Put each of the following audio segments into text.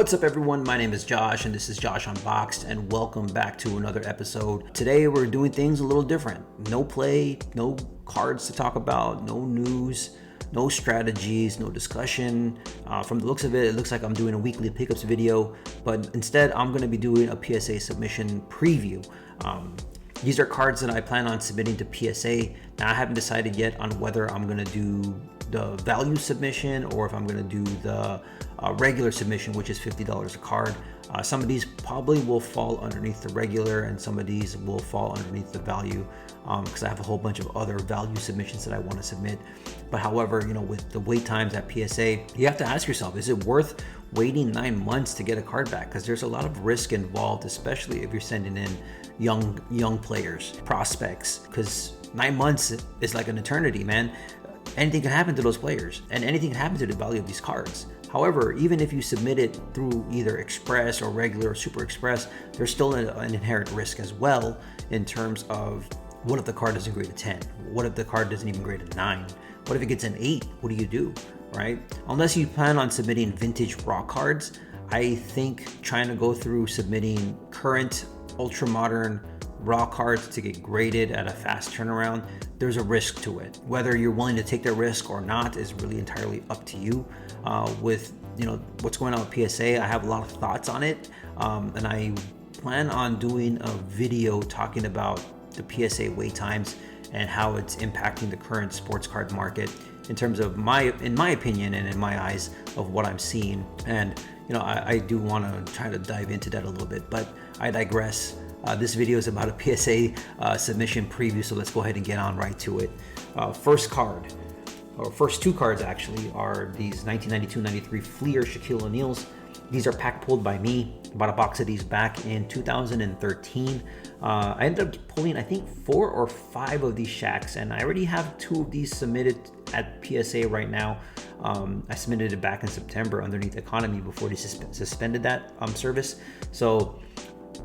What's up everyone, my name is Josh and this is Josh Unboxed and welcome back to another episode. Today we're doing things a little different. No play, no cards to talk about, no news, no strategies, no discussion. From the looks of it, it looks like I'm doing a weekly pickups video, but instead I'm going to be doing a PSA submission preview. These are cards that I plan on submitting to PSA. Now I haven't decided yet on whether I'm going to do the value submission or if I'm going to do the regular submission, which is $50 a card. Some of these probably will fall underneath the regular and some of these will fall underneath the value because I have a whole bunch of other value submissions that I want to submit. But however, with the wait times at PSA, you have to ask yourself, is it worth waiting 9 months to get a card back? Because there's a lot of risk involved, especially if you're sending in young players, prospects, because 9 months is like an eternity, man. Anything can happen to those players and anything can happen to the value of these cards. However, even if you submit it through either Express or regular or Super Express, there's still an inherent risk as well in terms of what if the card doesn't grade a 10? What if the card doesn't even grade a 9? What if it gets an 8? What do you do, right? Unless you plan on submitting vintage raw cards, I think trying to go through submitting current ultra modern raw cards to get graded at a fast turnaround, there's a risk to it. Whether you're willing to take that risk or not is really entirely up to you. With what's going on with PSA, I have a lot of thoughts on it, and I plan on doing a video talking about the PSA wait times and how it's impacting the current sports card market in terms of in my opinion and in my eyes of what I'm seeing. And I do want to try to dive into that a little bit, but I digress. This video is about a PSA submission preview, so let's go ahead and get on right to it. First two cards actually are these 1992-93 Fleer Shaquille O'Neals. These are pack pulled by me. Bought a box of these back in 2013. I ended up pulling, I think, 4 or 5 of these Shaqs, and I already have 2 of these submitted at PSA right now. I submitted it back in September underneath Economy before they suspended that service. So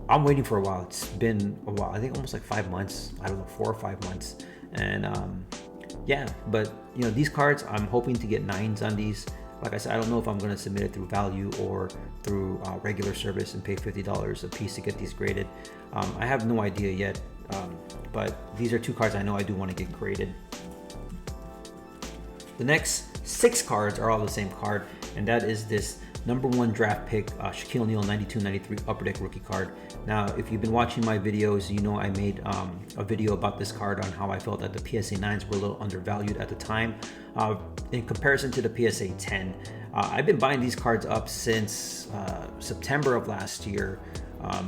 I'm waiting for a while. It's been a while. I think almost like 5 months. I don't know, 4 or 5 months. And but these cards, I'm hoping to get 9s on these. Like I said, I don't know if I'm going to submit it through value or through regular service and pay $50 a piece to get these graded. I have no idea yet, but these are 2 cards I know I do want to get graded. The next 6 cards are all the same card, and that is this #1 draft pick Shaquille O'Neal 92-93 Upper Deck rookie card. Now, if you've been watching my videos, I made a video about this card on how I felt that the PSA 9s were a little undervalued at the time in comparison to the PSA 10. I've been buying these cards up since September of last year,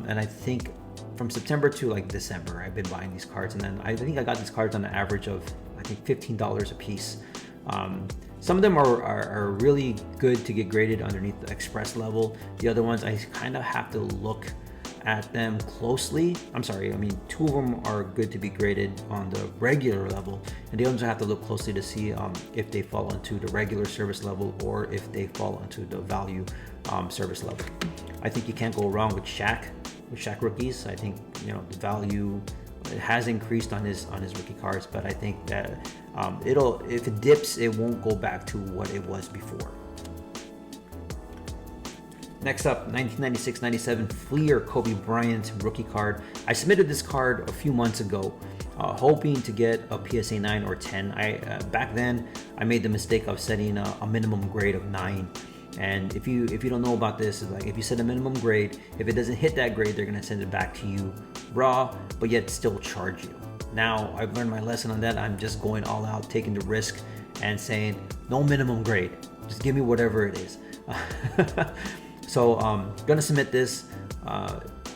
and I think from September to like December I've been buying these cards, and then I think I got these cards on an average of I think $15 a piece. Some of them are really good to get graded underneath the Express level. The other ones, I kind of have to look at them closely. 2 of them are good to be graded on the regular level, and the others I have to look closely to see if they fall into the regular service level or if they fall into the value service level. I think you can't go wrong with Shaq rookies. I think the value, it has increased on his rookie cards, but I think that if it dips, it won't go back to what it was before. Next up, 1996-97 Fleer Kobe Bryant rookie card. I submitted this card a few months ago, hoping to get a PSA 9 or 10. Back then I made the mistake of setting a minimum grade of 9. And if you don't know about this, it's like if you set a minimum grade, if it doesn't hit that grade, they're gonna send it back to you raw, but yet still charge you. Now I've learned my lesson on that. I'm just going all out, taking the risk and saying no minimum grade, just give me whatever it is. So gonna submit this.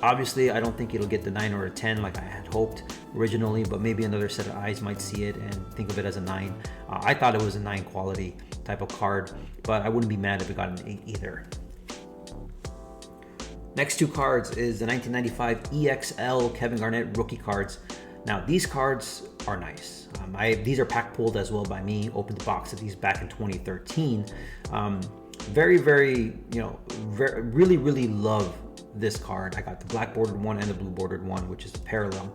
Obviously I don't think it'll get the 9 or a 10 like I had hoped originally, but maybe another set of eyes might see it and think of it as a 9. I thought it was a 9 quality type of card, but I wouldn't be mad if it got an 8 either. Next 2 cards is the 1995 EXL Kevin Garnett rookie cards. Now these cards are nice. These are pack pulled as well by me. Opened the box of these back in 2013. Very, really love this card. I got the black bordered one and the blue bordered one, which is the parallel.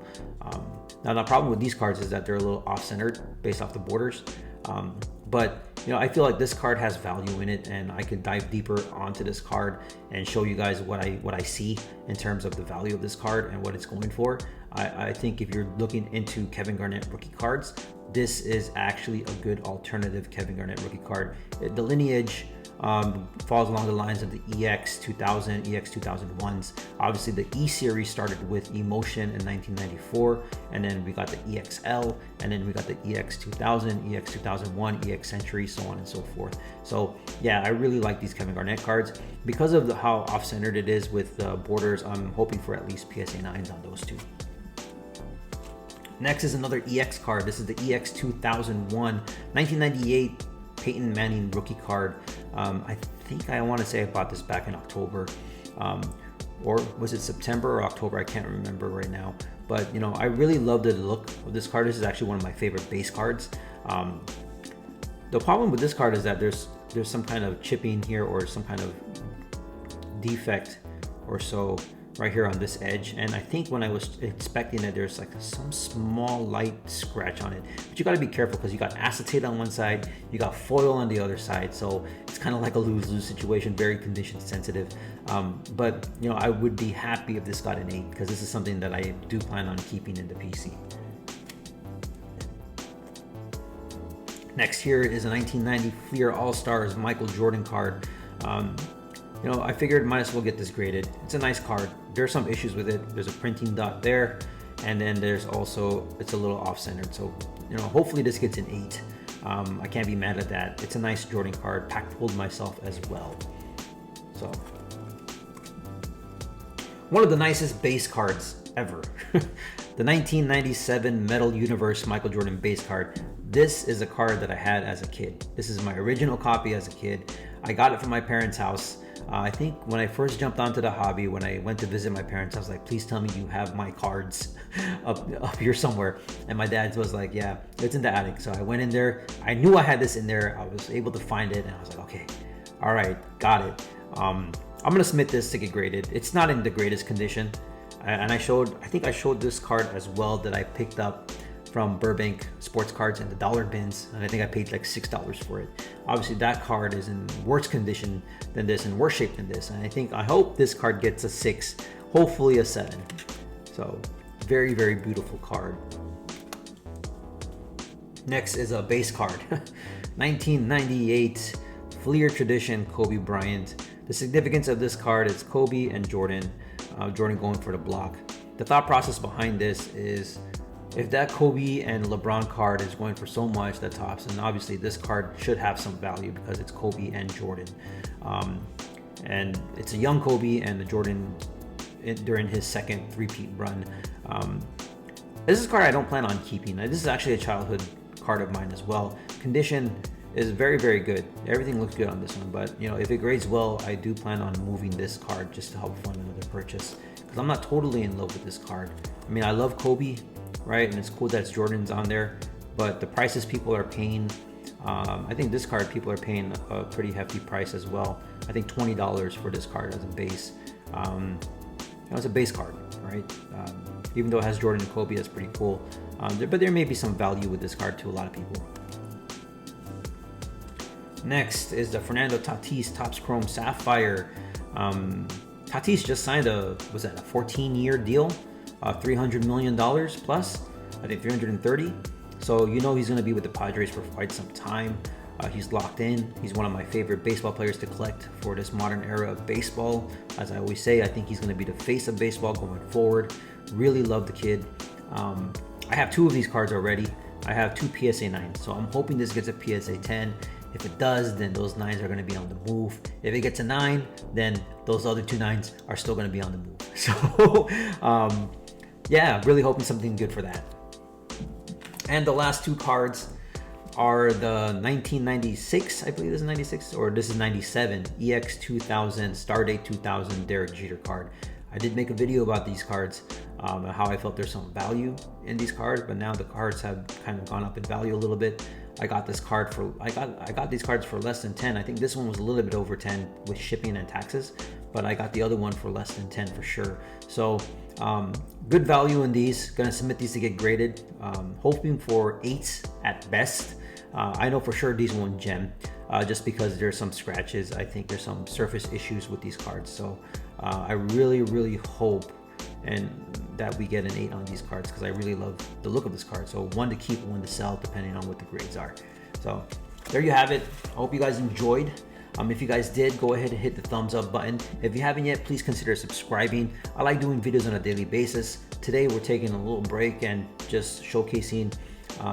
Now the problem with these cards is that they're a little off-centered based off the borders. But I feel like this card has value in it, and I can dive deeper onto this card and show you guys what I see in terms of the value of this card and what it's going for. I think if you're looking into Kevin Garnett rookie cards, this is actually a good alternative Kevin Garnett rookie card. The lineage falls along the lines of the EX 2000, EX 2001s. Obviously, the E series started with Emotion in 1994, and then we got the EXL, and then we got the EX 2000, EX 2001, EX Century, so on and so forth. So yeah, I really like these Kevin Garnett cards because of how off-centered it is with the borders. I'm hoping for at least PSA 9s on those two. Next is another EX card. This is the EX 2001, 1998 Peyton Manning rookie card. I think I want to say I bought this back in October, or was it September or October? I can't remember right now. But I really love the look of this card. This is actually one of my favorite base cards. The problem with this card is that there's some kind of chipping here or some kind of defect or so right here on this edge, and I think when I was inspecting it, there's like some small light scratch on it, but you got to be careful because you got acetate on one side, you got foil on the other side, so it's kind of like a lose-lose situation, very condition sensitive. But I would be happy if this got an 8 because this is something that I do plan on keeping in the PC. Next here is a 1990 Fleer All-Stars Michael Jordan card. I figured might as well get this graded. It's a nice card. There's some issues with it. There's a printing dot there, and then there's also, it's a little off-centered. So, hopefully this gets an 8. I can't be mad at that. It's a nice Jordan card. Pack-pulled myself as well. So, one of the nicest base cards ever. The 1997 Metal Universe Michael Jordan base card. This is a card that I had as a kid. This is my original copy as a kid. I got it from my parents' house. I think when I first jumped onto the hobby, when I went to visit my parents, I was like, please tell me you have my cards up here somewhere. And my dad was like, yeah, it's in the attic. So I went in there. I knew I had this in there. I was able to find it, and I was like, okay, all right, got it. I'm gonna submit this to get graded. It's not in the greatest condition. And I think I showed this card as well that I picked up from Burbank Sports Cards in the dollar bins, and I think I paid like $6 for it. Obviously that card is in worse condition than this and worse shape than this, and I hope this card gets a 6, hopefully a 7. So very, very beautiful card. Next is a base card. 1998 Fleer Tradition Kobe Bryant. The significance of this card is Kobe and Jordan. Jordan going for the block. The thought process behind this is, if that Kobe and LeBron card is going for so much that tops, and obviously this card should have some value because it's Kobe and Jordan. And it's a young Kobe and a Jordan during his second three-peat run. This is a card I don't plan on keeping. This is actually a childhood card of mine as well. Condition is very, very good. Everything looks good on this one, but if it grades well, I do plan on moving this card just to help fund another purchase because I'm not totally in love with this card. I mean, I love Kobe, right? And it's cool that it's Jordan's on there, but the prices people are paying, I think this card people are paying a pretty hefty price as well. I think $20 for this card as a base. It's a base card, right? Even though it has Jordan and Kobe, that's pretty cool. But there may be some value with this card to a lot of people. Next is the Fernando Tatis Topps Chrome Sapphire. Tatis just signed a 14-year deal, $300 million plus, I think 330. So he's going to be with the Padres for quite some time. He's locked in. He's one of my favorite baseball players to collect for this modern era of baseball. As I always say, I think he's going to be the face of baseball going forward. Really love the kid. I have 2 of these cards already. I have 2 PSA 9s, so I'm hoping this gets a PSA 10. If it does, then those 9s are going to be on the move. If it gets a 9, then those other 2 9s are still going to be on the move. So, yeah, really hoping something good for that. And the last 2 cards are the 1996, I believe this is 96, or this is 97, EX 2000, Stardate 2000 Derek Jeter card. I did make a video about these cards, how I felt there's some value in these cards, but now the cards have kind of gone up in value a little bit. I got these cards for less than 10. I think this one was a little bit over 10 with shipping and taxes, but I got the other one for less than 10 for sure. So good value in these. Gonna submit these to get graded. Hoping for 8s at best. I know for sure these won't gem, just because there's some scratches. I think there's some surface issues with these cards. So I really hope and that we get an 8 on these cards, because I really love the look of this card. So 1 to keep, 1 to sell, depending on what the grades are. So there you have it. I hope you guys enjoyed. If you guys did, go ahead and hit the thumbs up button. If you haven't yet, please consider subscribing. I like doing videos on a daily basis. Today we're taking a little break and just showcasing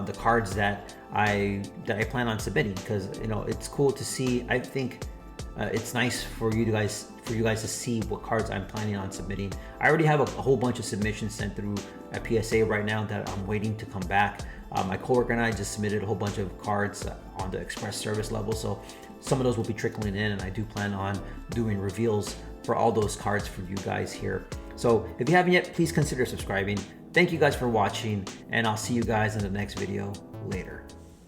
the cards that I plan on submitting, because it's cool to see. I think it's nice for you guys to see what cards I'm planning on submitting. I already have a whole bunch of submissions sent through at PSA right now that I'm waiting to come back. My coworker and I just submitted a whole bunch of cards on the express service level, so some of those will be trickling in, and I do plan on doing reveals for all those cards for you guys here. So if you haven't yet, please consider subscribing. Thank you guys for watching, and I'll see you guys in the next video later.